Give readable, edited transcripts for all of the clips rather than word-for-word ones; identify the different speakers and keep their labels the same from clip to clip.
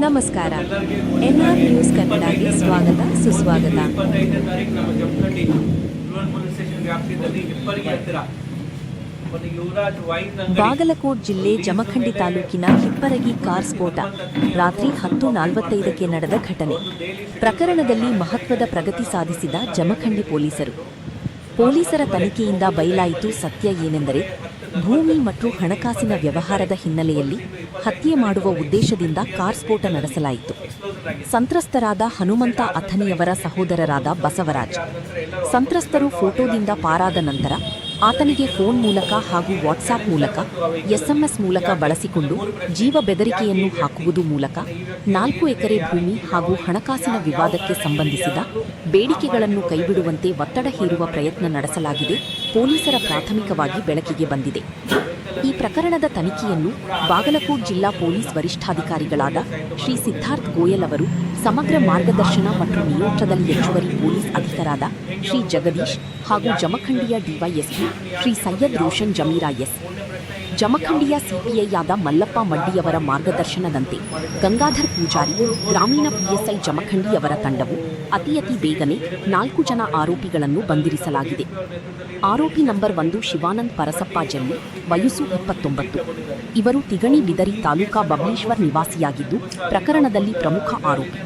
Speaker 1: ನಮಸ್ಕಾರ. N R news ಕನ್ನಡಗೆ ಸ್ವಾಗತ ಸುಸ್ವಾಗತ.
Speaker 2: 25ನೇ ತಾರೀಕು ನಮ್ಮ ಜಮಖಂಡಿ ರೂರಲ್ ಪೊಲೀಸ್ ಸ್ಟೇಷನ್ ವ್ಯಾಪ್ತಿಯಲ್ಲಿ ಹಿಪ್ಪರಗಿ ಹತ್ತಿರ ಒಂದು ಯುವರಾಜ್ ವೈನ್ ಅಂಗಡಿ
Speaker 1: ಬಾಗಲಕೋಟ್ ಜಿಲ್ಲೆ ಜಮಖಂಡಿ ತಾಲೂಕಿನ ಹಿಪ್ಪರಗಿ ಕಾರ್ ಸ್ಫೋಟ ರಾತ್ರಿ 10:45ಕ್ಕೆ ನಡೆದ ಘಟನೆ. ಪ್ರಕರಣದಲ್ಲಿ ಮಹತ್ವದ ಪ್ರಗತಿ ಸಾಧಿಸಿದ ಜಮಖಂಡಿ ಪೊಲೀಸರು. ಪೊಲೀಸರ ತನಿಖೆಯಿಂದ ಬಯಲಾಯಿತು ಸತ್ಯ ಏನೆಂದರೆ, ಭೂಮಿ ಮತ್ತು ಹಣಕಾಸಿನ ವ್ಯವಹಾರದ ಹಿನ್ನೆಲೆಯಲ್ಲಿ ಹತ್ಯೆ ಮಾಡುವ ಉದ್ದೇಶದಿಂದ ಕಾರ್ ಸ್ಫೋಟ ನಡೆಸಲಾಯಿತು. ಸಂತ್ರಸ್ತರಾದ ಹನುಮಂತ ಅಥನಿಯವರ ಸಹೋದರರಾದ ಬಸವರಾಜ್ ಸಂತ್ರಸ್ತರು ಫೋಟೋದಿಂದ ಪಾರಾದ ನಂತರ ಆತನಿಗೆ ಫೋನ್ ಮೂಲಕ ಹಾಗೂ ವಾಟ್ಸ್ಆಪ್ ಮೂಲಕ ಎಸ್ಎಂಎಸ್ ಮೂಲಕ ಬಳಸಿಕೊಂಡು ಜೀವ ಬೆದರಿಕೆಯನ್ನು ಹಾಕುವುದು ಮೂಲಕ 4 ಎಕರೆ ಭೂಮಿ ಹಾಗೂ ಹಣಕಾಸಿನ ವಿವಾದಕ್ಕೆ ಸಂಬಂಧಿಸಿದ ಬೇಡಿಕೆಗಳನ್ನು ಕೈಬಿಡುವಂತೆ ಒತ್ತಡ ಹೇರುವ ಪ್ರಯತ್ನ ನಡೆಸಲಾಗಿದೆ ಪೊಲೀಸರ ಪ್ರಾಥಮಿಕವಾಗಿ ಬೆಳಕಿಗೆ ಬಂದಿದೆ. ಈ ಪ್ರಕರಣದ ತನಿಖೆಯನ್ನು ಬಾಗಲಕೋಟ್ ಜಿಲ್ಲಾ ಪೊಲೀಸ್ ವರಿಷ್ಠಾಧಿಕಾರಿಗಳಾದ ಶ್ರೀ ಸಿದ್ಧಾರ್ಥ್ ಗೋಯಲ್ ಅವರು ಸಮಗ್ರ ಮಾರ್ಗದರ್ಶನ ಮತ್ತು ನಿಯೋಜದಲ್ಲಿ ಹೆಚ್ಚುವರಿ ಪೊಲೀಸ್ ಅಧಿಕಾರದ ಶ್ರೀ ಜಗದೀಶ್ ಹಾಗೂ ಜಮಖಂಡಿಯ ಡಿವೈಎಸ್ಪಿ ಶ್ರೀ ಸೈಯದ್ ರೋಷನ್ ಜಮೀರಾ ಎಸ್, ಜಮಖಂಡಿಯ ಸಿಪಿಐಯಾದ ಮಲ್ಲಪ್ಪ ಮಡ್ಡಿಯವರ ಮಾರ್ಗದರ್ಶನದಂತೆ ಗಂಗಾಧರ್ ಪೂಜಾರಿ, ಗ್ರಾಮೀಣ ಪಿಎಸ್ಐ ಜಮಖಂಡಿಯವರ ತಂಡವು ಅತಿ ಬೇಗನೆ 4 ಜನ ಆರೋಪಿಗಳನ್ನು ಬಂಧಿಸಲಾಗಿದೆ. ಆರೋಪಿ ನಂಬರ್ 1 ಶಿವಾನಂದ್ ಪರಸಪ್ಪ ಜಲ್ಲಿ, ವಯಸ್ಸು 29. ಇವರು ತಿಗಣಿ ಬಿದರಿ ತಾಲೂಕಾ ಬಬಲೇಶ್ವರ್ ನಿವಾಸಿಯಾಗಿದ್ದು ಪ್ರಕರಣದಲ್ಲಿ ಪ್ರಮುಖ ಆರೋಪಿ.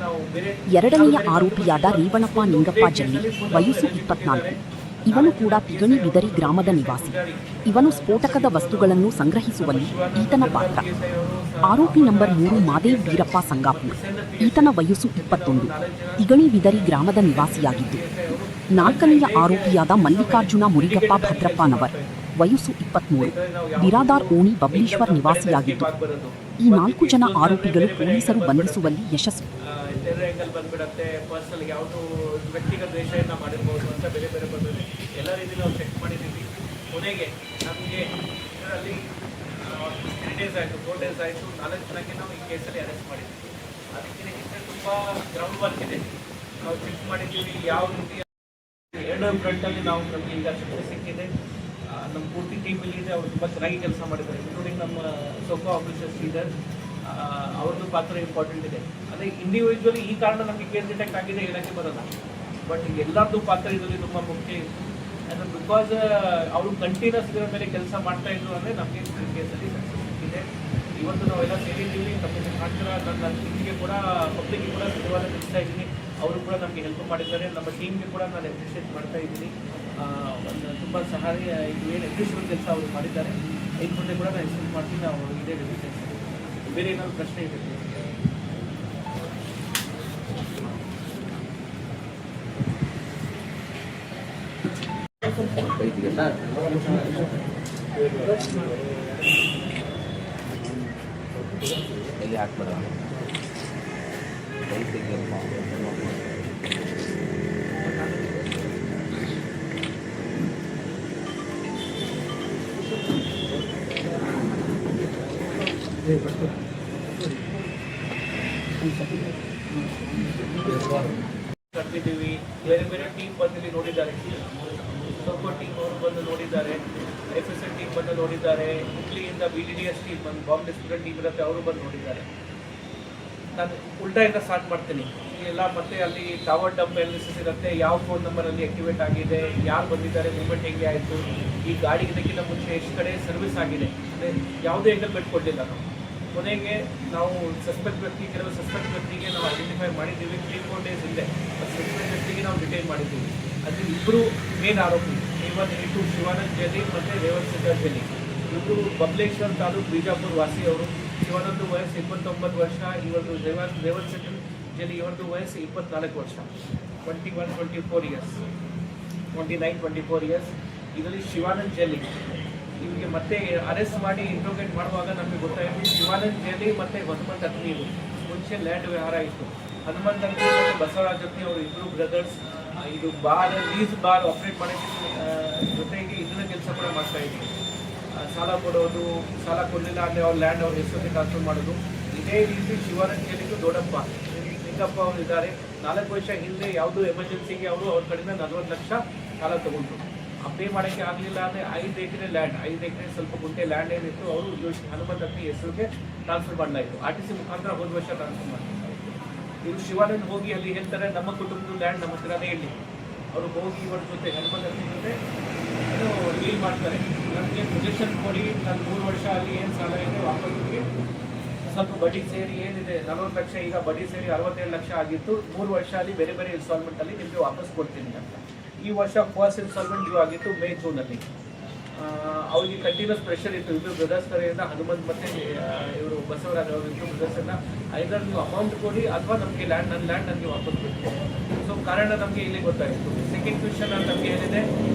Speaker 1: ಎರಡನೆಯ ಆರೋಪಿಯಾದ ರೇವಣಪ್ಪ ನಿಂಗಪ್ಪ ಜಲ್ಲಿ, ವಯಸ್ಸು 24. ಇವನು ಕೂಡ ತಿಗಣಿ ಬಿದರಿ ಗ್ರಾಮದ ನಿವಾಸಿ. ಇವನು ಸ್ಫೋಟಕದ ವಸ್ತುಗಳನ್ನು ಸಂಗ್ರಹಿಸುವಲ್ಲಿ ಈತನ ಪಾತ್ರ. ಆರೋಪಿ ನಂಬರ್ 3 ಮಾದೇವ್ ವೀರಪ್ಪ ಸಂಗಾಪುರ್, ಈತನ ವಯಸ್ಸು 21, ತಿಗಣಿ ಬಿದರಿ ಗ್ರಾಮದ ನಿವಾಸಿಯಾಗಿದ್ದು. ನಾಲ್ಕನೆಯ ಆರೋಪಿಯಾದ ಮಲ್ಲಿಕಾರ್ಜುನ ಮುರಿಗಪ್ಪ ಭದ್ರಪ್ಪನವರ್, ವಯಸ್ಸು 23, ಬಿರಾದಾರ್ ಓಣಿ ಬಬಲೇಶ್ವರ್ ನಿವಾಸಿಯಾಗಿದ್ದು. ಈ 4 ಜನ ಆರೋಪಿಗಳು ಪೊಲೀಸರು ಬಂಧಿಸುವಲ್ಲಿ ಯಶಸ್ವಿ.
Speaker 2: ಬಂದ್ಬಿಡತ್ತೆ, ಪರ್ಸನಲ್ ಯಾವುದು ವ್ಯಕ್ತಿಗತ ದ್ವೇಷವನ್ನು ಮಾಡಿರ್ಬೋದು ಅಂತ ಬೇರೆ ಬೇರೆ ಬಂದಿದೆ. ಎಲ್ಲ ರೀತಿ ನಾವು ಚೆಕ್ ಮಾಡಿದ್ದೀವಿ. ಕೊನೆಗೆ ನಮಗೆ ಇದರಲ್ಲಿ 3 ಡೇಸ್ ಆಯಿತು, 4 ಡೇಸ್ ಆಯಿತು, 4 ಜನಕ್ಕೆ ನಾವು ಈ ಕೇಸಲ್ಲಿ ಅರೆಸ್ಟ್ ಮಾಡಿದ್ದೀವಿ. ಅದಕ್ಕೆ ಹಿಂದೆ ತುಂಬ ಗ್ರೌಂಡ್ ವರ್ಕ್ ಇದೆ. ನಾವು ಚೆಕ್ ಮಾಡಿದ್ದೀವಿ ಯಾವ ರೀತಿಯ 2 ಫ್ರಂಟಲ್ಲಿ ನಾವು ನಮಗೆ ಈಗ ಶಕ್ತಿ ಸಿಕ್ಕಿದೆ. ನಮ್ಮ ಪೂರ್ತಿ ಟೀಮ್ ಇದೆ, ಅವರು ತುಂಬ ಚೆನ್ನಾಗಿ ಕೆಲಸ ಮಾಡಿದ್ದಾರೆ, ಇನ್ಕ್ಲೂಡಿಂಗ್ ನಮ್ಮ ಸೋಫಾ ಆಫೀಸರ್ಸ್ ಲೀಡರ್, ಅವ್ರದ್ದು ಪಾತ್ರ ಇಂಪಾರ್ಟೆಂಟ್ ಇದೆ. ಅದೇ ಇಂಡಿವಿಜುವಲಿ ಈ ಕಾರಣ ನಮಗೆ ಕೇಸ್ ಡಿಟೆಕ್ಟ್ ಆಗಿದೆ ಹೇಳೋಕ್ಕೆ ಬರೋಲ್ಲ, ಬಟ್ ಎಲ್ಲರದ್ದು ಪಾತ್ರ ಇದರಲ್ಲಿ ತುಂಬ ಮುಖ್ಯ ಇದೆ. ಅದು ಬಿಕಾಸ್ ಅವರು ಕಂಟಿನ್ಯೂಸ್ ಇದರ ಮೇಲೆ ಕೆಲಸ ಮಾಡ್ತಾ ಇದ್ರು ಅಂದರೆ ನಮಗೆ ಕೇಸಲ್ಲಿ ಸಕ್ಸಸ್ ಸಿಕ್ಕಿದೆ. ಇವತ್ತು ನಾವೆಲ್ಲ ಸೇರಿದ್ದೀವಿ, ತಪ್ಪಿಸಿ ಮಾಡ್ತೀರಾ. ನನ್ನ ಟೀಮಿಗೆ ಕೂಡ ಪಬ್ಲಿಕ್ಗೆ ಕೂಡ ಧನ್ಯವಾದ ತಿಳಿಸ್ತಾ ಇದ್ದೀನಿ. ಅವರು ಕೂಡ ನಮಗೆ ಹೆಲ್ಪ್ ಮಾಡಿದ್ದಾರೆ. ನಮ್ಮ ಟೀಮ್ಗೆ ಕೂಡ ನಾನು ಅಪ್ರಿಷಿಯೇಟ್ ಮಾಡ್ತಾ ಇದ್ದೀನಿ. ಒಂದು ತುಂಬ ಸಹಾಯ ಏನು ಅಪ್ರಿಷಿಯೇಟ್ ಕೆಲಸ ಅವರು ಮಾಡಿದ್ದಾರೆ. ಇನ್ನು ಮುಂದೆ ಕೂಡ ನಾನು ಎಕ್ಸ್ಪೆಕ್ಟ್ ಮಾಡ್ತೀನಿ ಅವರು ಇದೇ ರೀತಿ. ಬೇರೆ ಏನಾದ್ರು ಪ್ರಶ್ನೆ ಇದೆ?
Speaker 3: ಎಲ್ಲಿ ಹಾಕ್ಬೇಡ
Speaker 2: ಕಟ್ಟಿದ್ದೀವಿ. ಬೇರೆ ಬೇರೆ ಟೀಮ್ ಬಂದು ನೋಡಿದ್ದಾರೆ. ಸೋಕೋ ಟೀಮ್ ಅವರು ಬಂದು ನೋಡಿದ್ದಾರೆ, FSL ಟೀಮ್ ಬಂದು ನೋಡಿದ್ದಾರೆ, ಹುಬ್ಳಿಯಿಂದ BDDS ಟೀಮ್ ಬಂದು, ಬಾಂಬ್ ಡಿಸ್ಟ್ರಿಬ್ಯೂಟರ್ ಟೀಮ್ ಇರುತ್ತೆ, ಅವರು ಬಂದು ನೋಡಿದ್ದಾರೆ. ನಾನು ಉಲ್ಟಾಯಿಂದ ಸ್ಟಾರ್ಟ್ ಮಾಡ್ತೀನಿ ಎಲ್ಲ. ಮತ್ತೆ ಅಲ್ಲಿ ಟವರ್ ಡಂಪ್ ಅನಾಲಿಸಿಸ್ ಇರುತ್ತೆ, ಯಾವ ಫೋನ್ ನಂಬರಲ್ಲಿ ಆಕ್ಟಿವೇಟ್ ಆಗಿದೆ, ಯಾರು ಬಂದಿದ್ದಾರೆ, ಮೂವ್ಮೆಂಟ್ ಹೆಂಗೆ ಆಯಿತು, ಈ ಗಾಡಿ ಇದಕ್ಕಿಂತ ಮುಂಚೆ ಎಷ್ಟು ಕಡೆ ಸರ್ವಿಸ್ ಆಗಿದೆ, ಅಂದರೆ ಯಾವುದೇ ಎಂಗಲ್ ಬಿಟ್ಕೊಟ್ಟಿಲ್ಲ ನಾವು. ಕೊನೆಗೆ ನಾವು ಕೆಲವು ಸಸ್ಪೆಕ್ಟ್ ವ್ಯಕ್ತಿಗೆ ನಾವು ಐಡೆಂಟಿಫೈ ಮಾಡಿದ್ದೀವಿ 3-4 ಡೇಸ್ ಹಿಂದೆ. ಸಸ್ಪೆಕ್ಟ್ ವ್ಯಕ್ತಿಗೆ ನಾವು ಡಿಟೈನ್ ಮಾಡಿದ್ದೀವಿ. ಅದು ಇಬ್ಬರು ಮೇನ್ ಆರೋಪಿ, A1A2 ಶಿವಾನಂದ್ ಜಲಿ ಮತ್ತು ರೇವಂತ್ ಸಿದ್ಧಾರ್ಥ್ ಜಲಿ. ಇವರು ಬಬಲೇಶ್ವರ್ ತಾಲೂಕು ಬಿಜಾಪುರ ವಾಸಿ. ಅವರು ಶಿವಾನಂದ್ ವಯಸ್ಸು 29 ವರ್ಷ, ಇವರು ರೇವಂತ್ ಸಿದ್ಧಾರ್ಥ್ ಜಲಿ ಇವ್ರದ್ದು ವಯಸ್ಸು 24 ವರ್ಷ, 21-24 ಇಯರ್ಸ್, 29-24 ಇಯರ್ಸ್. ಇದರಲ್ಲಿ ಶಿವಾನಂದ್ ಜಲಿ ಇವರಿಗೆ ಮತ್ತೆ ಅರೆಸ್ಟ್ ಮಾಡಿ ಇಂಟ್ರೋಗೇಟ್ ಮಾಡುವಾಗ ನಮಗೆ ಗೊತ್ತಾಯಿತು ಶಿವಾನಂದ್ ಜಲಿ ಮತ್ತು ಹನುಮಂತ್ ಅತ್ನಿ ಮುಂಚೆ ಲ್ಯಾಂಡ್ ವ್ಯವಹಾರ ಇತ್ತು. ಹನುಮಂತ್ ಅತ್ನಿ ಮತ್ತು ಬಸವರಾಜ್ ಅತ್ನಿ ಅವರು ಇಬ್ಬರು ಬ್ರದರ್ಸ್. ಇದು ಲೀಸ್ ಬಾರ್ ಆಪ್ರೇಟ್ ಮಾಡೋಕ್ಕೆ ಜೊತೆಗೆ ಇದನ್ನ ಕೆಲಸ ಕೂಡ ಮಾಡ್ತಾ ಇದ್ವಿ. ಸಾಲ ಕೊಡೋದು, ಸಾಲ ಕೊಡಲಿಲ್ಲ ಅಂದರೆ ಅವ್ರ ಲ್ಯಾಂಡ್ ಅವ್ರ ಹೆಸರಿಗೆ ಟ್ರಾನ್ಸ್ಫರ್ ಮಾಡೋದು. ಇದೇ ರೀತಿ ಶಿವಾನಂದ್ ಜಲಿಗೂ ದೊಡ್ಡಪ್ಪ ನಿಂಗಪ್ಪ ಅವರು ಇದ್ದಾರೆ. 4 ವರ್ಷ ಹಿಂದೆ ಯಾವುದೋ ಎಮರ್ಜೆನ್ಸಿಗೆ ಅವರು ಅವ್ರ ಕಡೆಯಿಂದ 40 ಲಕ್ಷ ಸಾಲ ತಗೊಂಡ್ರು. ಪೇ ಮಾಡೋಕ್ಕೆ ಆಗಲಿಲ್ಲ ಅಂದರೆ 5 ಎಕರೆ ಲ್ಯಾಂಡ್ 5 ಎಕರೆ ಸ್ವಲ್ಪ ಗುಂಟೆ ಲ್ಯಾಂಡ್ ಏನಿತ್ತು ಅವರು ಹನುಮಂತ್ ಅತ್ತಿ ಹೆಸರಿಗೆ ಟ್ರಾನ್ಸ್ಫರ್ ಮಾಡಲಾಯಿತು. RTC ಮುಖಾಂತರ ಹೋದ ವರ್ಷ ಟ್ರಾನ್ಸ್ಫರ್ ಮಾಡಲಾಯಿತು. ಇವರು ಶಿವಾನಂದ್ ಹೋಗಿ ಅಲ್ಲಿ ಹೇಳ್ತಾರೆ ನಮ್ಮ ಕುಟುಂಬದ ಲ್ಯಾಂಡ್ ನಮ್ಮ ಹತ್ರನೇ ಹೇಳಿ. ಅವರು ಹೋಗಿ ಇವರ ಜೊತೆ ಹನುಮಂತ್ ಅತ್ತಿ ಜೊತೆ ಡೀಲ್ ಮಾಡ್ತಾರೆ. ನನಗೆ ಪೊಸಿಷನ್ ಕೊಡಿ, ನಾನು 3 ವರ್ಷ ಅಲ್ಲಿ ಏನು ಸಾಲ ಇದೆ ವಾಪಸ್ಸಿಗೆ ಸ್ವಲ್ಪ ಬಡ್ಡಿ ಸೇರಿ ಏನಿದೆ 40 ಲಕ್ಷ, ಈಗ ಬಡ್ಡಿ ಸೇರಿ 67 ಲಕ್ಷ ಆಗಿತ್ತು. 3 ವರ್ಷ ಅಲ್ಲಿ ಬೇರೆ ಬೇರೆ ಇನ್ಸ್ಟಾಲ್ಮೆಂಟಲ್ಲಿ ನಿಮಗೆ ವಾಪಸ್ ಕೊಡ್ತೀನಿ ಅಂತ. ಈ ವರ್ಷ ಫಸ್ಟ್ ಇನ್ಸ್ಟಾಲ್ಮೆಂಟ್ ಡ್ಯೂ ಆಗಿತ್ತು ಮೇ ಜೂನಲ್ಲಿ. ಅವರಿಗೆ ಕಂಟಿನ್ಯೂಸ್ ಪ್ರೆಷರ್ ಇತ್ತು ಇಬ್ಬರು ಬ್ರದರ್ಸ್ ಕಡೆಯಿಂದ, ಹನುಮಂತ್ ಮತ್ತು ಇವರು ಬಸವರಾಜ್ ಅವರು ಇಬ್ಬರು ಬ್ರದರ್ಸನ್ನು ಐದರ್ ನೀವು ಅಮೌಂಟ್ ಕೊಡಿ ಅಥವಾ ನಮಗೆ ನನ್ನ ಲ್ಯಾಂಡ್ ನನಗೆ ವಾಪಸ್ ಬೇಕು. ಸೊ ಕಾರಣ ನಮಗೆ ಇಲ್ಲಿ ಗೊತ್ತಾಯಿತು. ಸೆಕೆಂಡ್ ಕ್ವೆಶ್ಚನ್ ನಮಗೆ ಏನಿದೆ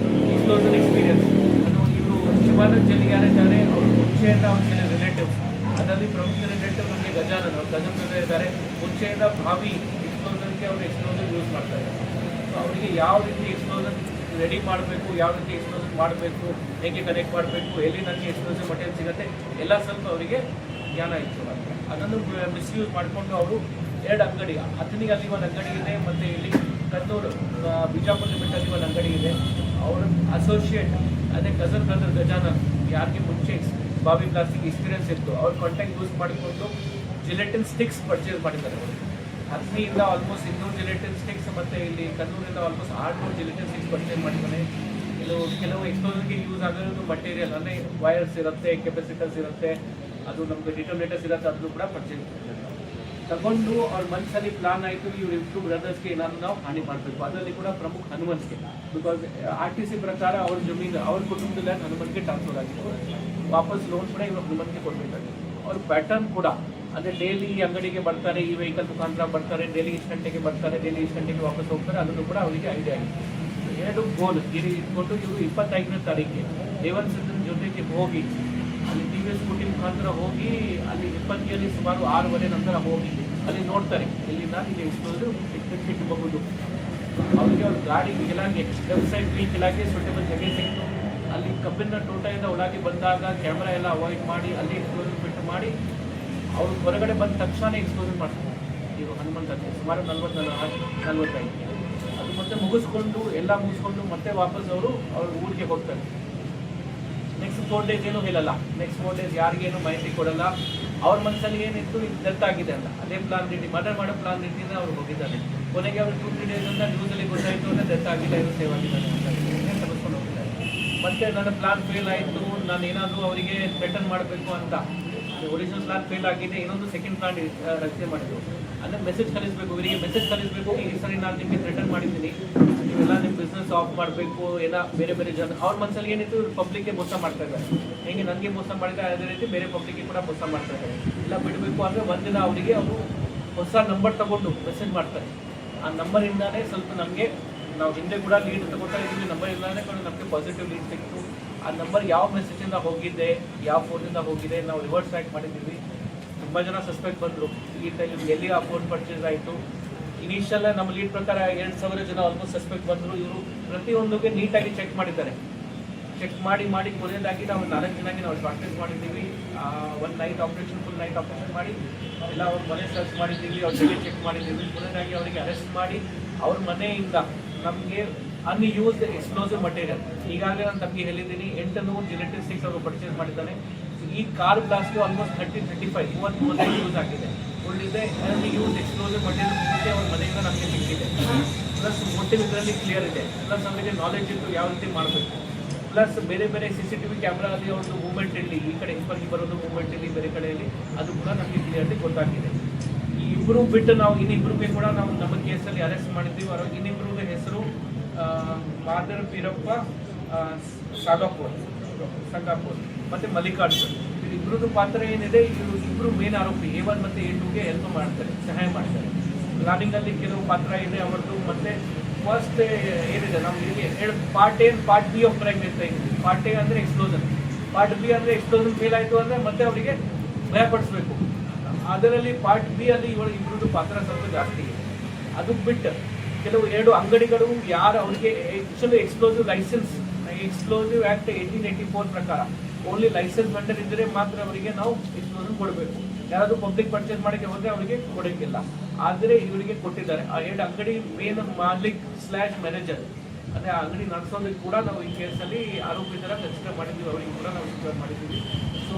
Speaker 2: ಎಕ್ಸ್ಪ್ಲೋಷನ್ ಎಕ್ಸ್ಪೀರಿಯನ್ಸ್. ಅದು ಇವರು ಶಿವಾನಂದ್ ಜಲ್ಲಿ ಯಾರಿದ್ದಾರೆ ಅವರು ಮುಂಚೆಯಿಂದ ಅವ್ರ ಕೆಲ ರಿಲೇಟಿವ್ಸ್, ಅದರಲ್ಲಿ ಪ್ರಮುಖ ರಿಲೇಟಿವ್ ನಮಗೆ ಗಜಾನನ್ ಅವ್ರು ಗಜನ್ ಜೊತೆ ಇದ್ದಾರೆ. ಮುಂಚೆಯಿಂದ ಭಾವಿ ಎಕ್ಸ್ಪ್ಲೋಷನ್ಗೆ ಅವರು ಎಕ್ಸ್ಪ್ಲೋಷನ್ ಯೂಸ್ ಮಾಡ್ತಾ ಇದ್ದಾರೆ. ಸೊ ಅವರಿಗೆ ಯಾವ ರೀತಿ ಎಕ್ಸ್ಪ್ಲೋಷನ್ ರೆಡಿ ಮಾಡಬೇಕು, ಯಾವ ರೀತಿ ಎಕ್ಸ್ಪ್ಲೋಷನ್ ಮಾಡಬೇಕು, ಹೇಗೆ ಕನೆಕ್ಟ್ ಮಾಡಬೇಕು, ಎಲ್ಲಿ ನನಗೆ ಎಕ್ಸ್ಪ್ಲೋಸಿವ್ ಮಟೀರಿಯಲ್ ಸಿಗುತ್ತೆ ಎಲ್ಲ ಸ್ವಲ್ಪ ಅವರಿಗೆ ಜ್ಞಾನ ಇತ್ತು. ಅದನ್ನು ಮಿಸ್ಯೂಸ್ ಮಾಡಿಕೊಂಡು ಅವರು 2 ಅಂಗಡಿ, ಹತ್ತನಿಗೆ ಅಲ್ಲಿ ಒಂದು ಅಂಗಡಿ ಇದೆ ಮತ್ತು ಇಲ್ಲಿ ಕನ್ನೂರು ಬಿಜಾಪುರ ಲಿಮಿಟಲ್ಲಿ ಒಂದು ಅಂಗಡಿ ಇದೆ. ಅವರ ಅಸೋಸಿಯೇಟ್ ಅದೇ ಕಸನ್ ಬ್ರದರ್ ಗಜಾನನ್, ಯಾರಿಗೆ ಮುಂಚೆ ಬಾಬಿ ಪ್ಲಾಸ್ಟಿಕ್ ಎಕ್ಸ್ಪೀರಿಯನ್ಸ್ ಇತ್ತು, ಅವ್ರ ಕಾಂಟ್ಯಾಕ್ಟ್ ಯೂಸ್ ಮಾಡಿಕೊಂಡು ಜಿಲೆಟಿನ್ ಸ್ಟಿಕ್ಸ್ ಪರ್ಚೇಸ್ ಮಾಡಿದ್ದಾರೆ. ಹತ್ತನಿಯಿಂದ ಆಲ್ಮೋಸ್ಟ್ 200 ಜಿಲೆಟಿನ್ ಸ್ಟಿಕ್ಸ್ ಮತ್ತು ಇಲ್ಲಿ ಕನ್ನೂರಿಂದ ಆಲ್ಮೋಸ್ಟ್ 600 ಜಿಲೆಟಿನ್ ಸ್ಟಿಕ್ಸ್ ಪರ್ಚೇಸ್ ಮಾಡಿದ್ದಾನೆ. ಕೆಲವು ಎಕ್ಸ್ಪ್ಲೋಷನ್ಗೆ ಯೂಸ್ ಆಗಿರೋದು ಮಟೀರಿಯಲ್ ಅಂದರೆ ವೈರ್ಸ್ ಇರುತ್ತೆ, ಕೆಪಾಸಿಟರ್ಸ್ ಇರುತ್ತೆ, ಅದು ನಮಗೆ ಡಿಟರ್ಮಿನೇಟರ್ಸ್ ಇರುತ್ತೆ, ಅದನ್ನು ಕೂಡ ಪರ್ಚೇಸ್ ತಗೊಂಡು ಅವ್ರ ಮನಸ್ಸಲ್ಲಿ ಪ್ಲಾನ್ ಆಯಿತು ಇವ್ರು ಇಬ್ಬರು ಬ್ರದರ್ಸ್ಗೆ ಏನಾದರೂ ನಾವು ಹಾನಿ ಮಾಡಬೇಕು. ಅದರಲ್ಲಿ ಕೂಡ ಪ್ರಮುಖ ಹನುಮಂತ್ಗೆ, ಬಿಕಾಸ್ RTC ಪ್ರಕಾರ ಅವ್ರ ಜಮೀನು ಅವ್ರ ಕುಟುಂಬದ ಹನುಮಂತ್ಗೆ ಟ್ರಾನ್ಸ್ಫರ್ ಆಗಿತ್ತು. ವಾಪಸ್ ಲೋನ್ ಕೂಡ ಇವರು ಹನುಮಂತ್ಗೆ ಕೊಡಬೇಕಾಗಿತ್ತು. ಅವ್ರ ಪ್ಯಾಟರ್ನ್ ಕೂಡ ಅಂದರೆ ಡೈಲಿ ಅಂಗಡಿಗೆ ಬರ್ತಾರೆ, ಈ ವೆಹಿಕಲ್ ಮುಖಾಂತರ ಬರ್ತಾರೆ, ಡೈಲಿ ಇಷ್ಟು ಗಂಟೆಗೆ ಬರ್ತಾರೆ, ಡೈಲಿ ಇಷ್ಟು ಗಂಟೆಗೆ ವಾಪಸ್ ಹೋಗ್ತಾರೆ, ಅದನ್ನು ಕೂಡ ಅವರಿಗೆ ಐಡಿಯಾ ಆಗಿತ್ತು. 2 ಗೋಲ್ ಇಟ್ಕೊಂಡು ಇವರು 25ನೇ ತಾರೀಕಿಗೆ ರೇವಂತ್ ಸಿದ್ದನ್ ಜೊತೆಗೆ ಹೋಗಿ ಅಲ್ಲಿ TVS ಸ್ಕೂಟಿ ಮುಖಾಂತರ ಹೋಗಿ ಅಲ್ಲಿ 20ರಲ್ಲಿ ಸುಮಾರು 6 ನಂತರ ಹೋಗಿ ಅಲ್ಲಿ ನೋಡ್ತಾರೆ ಎಲ್ಲಿಂದ ಇಲ್ಲಿ ಎಕ್ಸ್ಪ್ಲೋಸಿವ್ ಇಟ್ಬಹುದು. ಅವರಿಗೆ ಅವ್ರ ಗಾಡಿ ಕೆಳಗೆ ಲೆಫ್ಟ್ ಸೈಡ್ ವೀಲ್ ಕೆಳಗೆ ಸೂಟೇಬಲ್ ಜಾಗ ಸಿಕ್ತು. ಅಲ್ಲಿ ಕಬ್ಬಿನ ತೋಟದಿಂದ ಒಳಗೆ ಬಂದಾಗ ಕ್ಯಾಮ್ರಾ ಎಲ್ಲ ಅವಾಯ್ಡ್ ಮಾಡಿ ಅಲ್ಲಿ ಎಕ್ಸ್ಪ್ಲೋಸಿವ್ ಫಿಟ್ ಮಾಡಿ ಅವರು ಹೊರಗಡೆ ಬಂದ ತಕ್ಷಣ ಎಕ್ಸ್ಪ್ಲೋಷನ್ ಮಾಡ್ತಾರೆ. ಇವರು ಹನುಮಂತ ಸುಮಾರು 45 ಅದು ಮತ್ತೆ ಮುಗಿಸ್ಕೊಂಡು ಎಲ್ಲ ಮುಗಿಸ್ಕೊಂಡು ಮತ್ತೆ ವಾಪಸ್ ಅವ್ರ ಊರಿಗೆ ಹೋಗ್ತಾರೆ. ನೆಕ್ಸ್ಟ್ 4 ಡೇಸ್ ಏನೂ ಹೇಳಲ್ಲ. ನೆಕ್ಸ್ಟ್ 4 ಡೇಸ್ ಯಾರಿಗೇನು ಮಾಹಿತಿ ಕೊಡಲ್ಲ. ಅವ್ರ ಮನಸ್ಸಲ್ಲಿ ಏನಿತ್ತು ಇದು ಡೆತ್ ಆಗಿದೆ ಅಂತ, ಅದೇ ಪ್ಲಾನ್ ರೀತಿ ಮರ್ಡರ್ ಮಾಡೋ ಪ್ಲಾನ್ ರೀತಿಯಿಂದ ಅವ್ರು ಹೋಗಿದ್ದಾರೆ. ಕೊನೆಗೆ ಅವ್ರು 2-3 ಡೇಸ್ ಅಂತ ನ್ಯೂಸಲ್ಲಿ ಗೊತ್ತಾಯಿತು ಅಂದರೆ ಡೆತ್ ಆಗಿದೆ, ಇದು ಸೇವ್ ಆಗಿದ್ದಾರೆ ಅಂತ ತಪ್ಪಿಸ್ಕೊಂಡು ಹೋಗಿದ್ದಾರೆ. ಮತ್ತೆ ನನ್ನ ಪ್ಲಾನ್ ಫೇಲ್ ಆಯಿತು, ನಾನು ಏನಾದರೂ ಅವರಿಗೆ ಥ್ರೆಟನ್ ಮಾಡಬೇಕು ಅಂತ ಒರಿಜಿನಲ್ ಪ್ಲಾನ್ ಫೇಲ್ ಆಗಿದೆ, ಇನ್ನೊಂದು ಸೆಕೆಂಡ್ ಪ್ಲಾನ್ ರಚನೆ ಮಾಡಿದ್ರು. ಅಂದರೆ ಮೆಸೇಜ್ ಕಳಿಸಬೇಕು, ಇವರಿಗೆ ಮೆಸೇಜ್ ಕಳಿಸಬೇಕು, ಈ ಸರಿ ನಾನು ನಿಮಗೆ ಥ್ರೆಟನ್ ಮಾಡಿದ್ದೀನಿ, ನೀವೆಲ್ಲ ನಿಮ್ಮ ಬಿಸ್ನೆಸ್ ಆಫ್ ಮಾಡಬೇಕು, ಏನೋ ಬೇರೆ ಬೇರೆ ಜನ ಅವ್ರ ಮನಸ್ಸಲ್ಲಿ ಏನಿತ್ತು ಪಬ್ಲಿಕ್ಗೆ ಮೋಸ ಮಾಡ್ತಾ ಇದ್ದಾರೆ. ಹೇಗೆ ನನಗೆ ಮೋಸ ಮಾಡಿದ್ದಾರೆ ಅದೇ ರೀತಿ ಬೇರೆ ಪಬ್ಲಿಕ್ಗೆ ಕೂಡ ಮೋಸ ಮಾಡ್ತಾ ಇದ್ದಾರೆ. ಇಲ್ಲ ಬಿಡಬೇಕು ಅಂದರೆ ಒಂದಿನ ಅವರಿಗೆ ಅವರು ಹೊಸ ನಂಬರ್ ತಗೊಂಡು ಮೆಸೇಜ್ ಮಾಡ್ತಾರೆ. ಆ ನಂಬರಿಂದಾನೇ ಸ್ವಲ್ಪ ನಮಗೆ ನಾವು ಹಿಂದೆ ಕೂಡ ಲೀಡ್ ತಗೋತಾ ಇದ್ದೀವಿ, ನಂಬರಿಂದಾನೇ ಕೂಡ ನಮಗೆ ಪಾಸಿಟಿವ್ ಲೀಡ್ ಸಿಕ್ತು. ಆ ನಂಬರ್ ಯಾವ ಮೆಸೇಜಿಂದ ಹೋಗಿದೆ, ಯಾವ ಫೋನಿಂದ ಹೋಗಿದೆ ನಾವು ರಿವರ್ಸ್ ಟ್ರ್ಯಾಕ್ ಮಾಡಿದ್ದೀವಿ. ತುಂಬ ಜನ ಸಸ್ಪೆಕ್ಟ್ ಬಂದರು. ಈ ಟೈಮ್ ಎಲ್ಲಿ ಆ ಫೋನ್ ಪರ್ಚೇಸ್ ಆಯಿತು. ಇನಿಷಿಯಲ್ ನಮ್ಮ ಲೀಡ್ ಪ್ರಕಾರ 2,000 ಜನ ಆಲ್ಮೋಸ್ಟ್ ಸಸ್ಪೆಕ್ಟ್ ಬಂದರು. ಇವರು ಪ್ರತಿಯೊಂದಕ್ಕೆ ನೀಟಾಗಿ ಚೆಕ್ ಮಾಡಿದ್ದಾರೆ. ಚೆಕ್ ಮಾಡಿ ಕೊನೆಯದಾಗಿ ನಾವು 4 ಜನಕ್ಕೆ ನಾವು ಶಾರ್ಟ್ ಲಿಸ್ಟ್ ಮಾಡಿದ್ದೀವಿ. ಒಂದು night operation, full night operation ಮಾಡಿ ಎಲ್ಲ ಅವ್ರ ಮನೆ ಸರ್ಚ್ ಮಾಡಿದ್ದೀವಿ, ಅವ್ರ ಜೊತೆ ಚೆಕ್ ಮಾಡಿದ್ದೀವಿ. ಕೊನೆಯದಾಗಿ ಅವರಿಗೆ ಅರೆಸ್ಟ್ ಮಾಡಿ ಅವ್ರ ಮನೆಯಿಂದ ನಮಗೆ ಅನ್ಯೂಸ್ಡ್ ಎಕ್ಸ್ಪ್ಲೋಸಿವ್ ಮಟೀರಿಯಲ್, ಈಗಾಗಲೇ ನಾನು ತಮಗೆ ಹೇಳಿದ್ದೀನಿ 800 ಜಿಲೆಟಿನ್ ಸ್ಟಿಕ್ಸ್ ಅವರು ಪರ್ಚೇಸ್ ಮಾಡಿದ್ದಾನೆ. ಈ ಕಾರ್ ಬ್ಲಾಸ್ಟ್ಗೆ ಆಲ್ಮೋಸ್ಟ್ 30-35 ಯೂಸ್ ಆಗಿದೆ. ಉಳಿದಿದೆ ಯೂಸ್ ಎಕ್ಸ್ಪ್ಲೋಸಿವ್ ಮಟೀರಿಯಲ್ ಮುಂಚೆ ಅವ್ರ ಮನೆಯಿಂದ ನಮಗೆ ಸಿಕ್ಕಿದೆ. ಪ್ಲಸ್ ಮೋಟಿವ್ ಇದರಲ್ಲಿ ಕ್ಲಿಯರ್ ಇದೆ. ಪ್ಲಸ್ ಅವರಿಗೆ ನಾಲೆಜ್ ಇತ್ತು ಯಾವ ರೀತಿ ಮಾಡಬೇಕು. ಪ್ಲಸ್ ಬೇರೆ ಬೇರೆ CCTV ಕ್ಯಾಮ್ರಾದಲ್ಲಿ ಒಂದು ಮೂವ್ಮೆಂಟ್ ಇರಲಿ, ಈ ಕಡೆ ಹಿಂಪರ್ಗಿ ಬರೋದು ಮೂವ್ಮೆಂಟ್ ಇರಲಿ, ಬೇರೆ ಕಡೆಯಲ್ಲಿ ಅದು ಕೂಡ ನಮಗೆ ಕ್ಲಿಯರ್ಲಿ ಗೊತ್ತಾಗಿದೆ. ಈ ಇಬ್ಬರು ಬಿಟ್ಟು ನಾವು ಇನ್ನಿಬ್ಬರಿಗೆ ಕೂಡ ನಾವು ನಮ್ಮ ಕೇಸಲ್ಲಿ ಅರೆಸ್ಟ್ ಮಾಡಿದ್ದೀವಿ. ಅವರು ಇನ್ನಿಬ್ಬರಿಗೆ ಹೆಸರು ಮಾದರ್ ಬೀರಪ್ಪ ಸಂಗಾಪುರ್ ಮತ್ತು ಮಲ್ಲಿಕಾರ್ಜುನ್. ಇಬ್ಬರದ್ದು ಪಾತ್ರ ಏನಿದೆ, ಇಬ್ಬರು ಮೇನ್ ಆರೋಪಿ A1 ಮತ್ತು A2ಗೆ ಹೆಲ್ಪ್ ಮಾಡ್ತಾರೆ, ಸಹಾಯ ಮಾಡ್ತಾರೆ. ಪ್ಲಾನಿಂಗಲ್ಲಿ ಕೆಲವು ಪಾತ್ರ ಇದೆ ಅವರದ್ದು. ಮತ್ತು ಫಸ್ಟ್ ಏನಿದೆ ನಾವು ಇಲ್ಲಿ part A part B of crime ಇರ್ತಾ ಇದ್ದೀವಿ. ಪಾರ್ಟ್ A ಅಂದರೆ ಎಕ್ಸ್ಪ್ಲೋಷನ್, ಪಾರ್ಟ್ B ಅಂದರೆ ಎಕ್ಸ್ಪ್ಲೋಷನ್ ಫೇಲ್ ಆಯಿತು ಅಂದರೆ ಮತ್ತೆ ಅವರಿಗೆ ಭಯಪಡಿಸ್ಬೇಕು. ಅದರಲ್ಲಿ ಪಾರ್ಟ್ B ಅಲ್ಲಿ ಇಬ್ಬರದ್ದು ಪಾತ್ರ ಸ್ವಲ್ಪ ಜಾಸ್ತಿ ಇದೆ. ಅದು ಬಿಟ್ಟು ಕೆಲವು 2 ಅಂಗಡಿಗಳು ಯಾರು ಅವರಿಗೆ actually explosive licence, explosive act 1884 ಪ್ರಕಾರ ಓನ್ಲಿ ಲೈಸೆನ್ಸ್ ವೆಂಡರ್ ಇದ್ದರೆ ಮಾತ್ರ ಅವರಿಗೆ ನಾವು ಎಕ್ಸ್ಪ್ಲೋಸಿವ್ ಕೊಡಬೇಕು. ಯಾರಾದರೂ ಪಬ್ಲಿಕ್ ಪರ್ಚೇಸ್ ಮಾಡೋಕ್ಕೆ ಹೋದರೆ ಅವರಿಗೆ ಕೊಡೋಕ್ಕಿಲ್ಲ. ಆದರೆ ಇವರಿಗೆ ಕೊಟ್ಟಿದ್ದಾರೆ. ಆ 2 ಅಂಗಡಿ ಮೇನ್ ಮಾಲಿಕ್ / ಮ್ಯಾನೇಜರ್ ಅದೇ ಆ ಅಂಗಡಿ ನಡೆಸೋದಕ್ಕೆ ಕೂಡ ನಾವು ಈ ಕೇಸಲ್ಲಿ ಆರೋಪಿತರ ಕನ್ಸಿಡರ್ ಮಾಡಿದ್ದೀವಿ, ಅವರಿಗೆ ಕೂಡ ನಾವು ಕನ್ಸಿಡರ್ ಮಾಡಿದ್ದೀವಿ. ಸೊ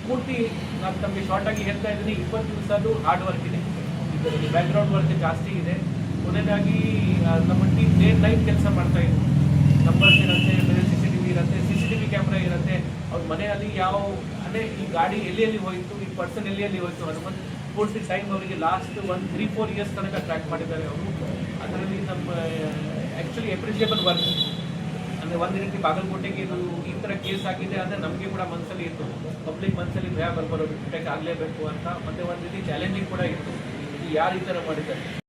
Speaker 2: ಪೂರ್ತಿ ನಾನು ತಮಗೆ ಶಾರ್ಟಾಗಿ ಹೇಳ್ತಾ ಇದ್ದೀನಿ, 20 ದಿವಸದ್ದು ಹಾರ್ಡ್ ವರ್ಕ್ ಇದೆ, ಇದರಲ್ಲಿ ಬ್ಯಾಕ್ಗ್ರೌಂಡ್ ವರ್ಕ್ ಜಾಸ್ತಿ ಇದೆ. ಕೊನೆಯದಾಗಿ ನಮ್ಮ ಟೀಮ್ ಡೇ ನೈಟ್ ಕೆಲಸ ಮಾಡ್ತಾ ಇದ್ವಿ. ನಂಬರ್ಸ್ ಇರುತ್ತೆ, ಬೇರೆ CCTV ಇರುತ್ತೆ, CCTV ಕ್ಯಾಮ್ರಾ ಇರುತ್ತೆ. ಅವ್ರ ಮನೆಯಲ್ಲಿ ಯಾವ ಅಂದರೆ ಈ ಗಾಡಿ ಎಲ್ಲಿ ಹೋಯಿತು, ಈ ಪರ್ಸನ್ ಎಲ್ಲಿ ಹೋಯಿತು ಅನ್ನೋದು ಪೂರ್ತಿ ಟೈಮ್ ಅವರಿಗೆ ಲಾಸ್ಟ್ 3-4 ಇಯರ್ಸ್ ತನಕ ಟ್ರ್ಯಾಕ್ ಮಾಡಿದ್ದಾರೆ ಅವರು. ಅದರಲ್ಲಿ ನಮ್ಮ ಆ್ಯಕ್ಚುಲಿ ಎಪ್ರಿಷಿಯಬಲ್ ವರ್ಕ್. ಅಂದರೆ ಒಂದು ರೀತಿ ಬಾಗಲಕೋಟೆಗೆ ಇದು ಈ ಥರ ಕೇಸ್ ಆಗಿದೆ ಅಂದರೆ ನಮಗೆ ಕೂಡ ಮನಸ್ಸಲ್ಲಿ ಇತ್ತು, ಪಬ್ಲಿಕ್ ಮನಸ್ಸಲ್ಲಿ ಭಯ ಬರ್ಬರೋದು, ಡಿಟೆಕ್ಟ್ ಆಗಲೇಬೇಕು ಅಂತ. ಮತ್ತು ಒಂದು ರೀತಿ ಚಾಲೆಂಜಿಂಗ್ ಕೂಡ ಇತ್ತು, ಯಾರು ಈ ಥರ ಮಾಡಿದ್ದಾರೆ.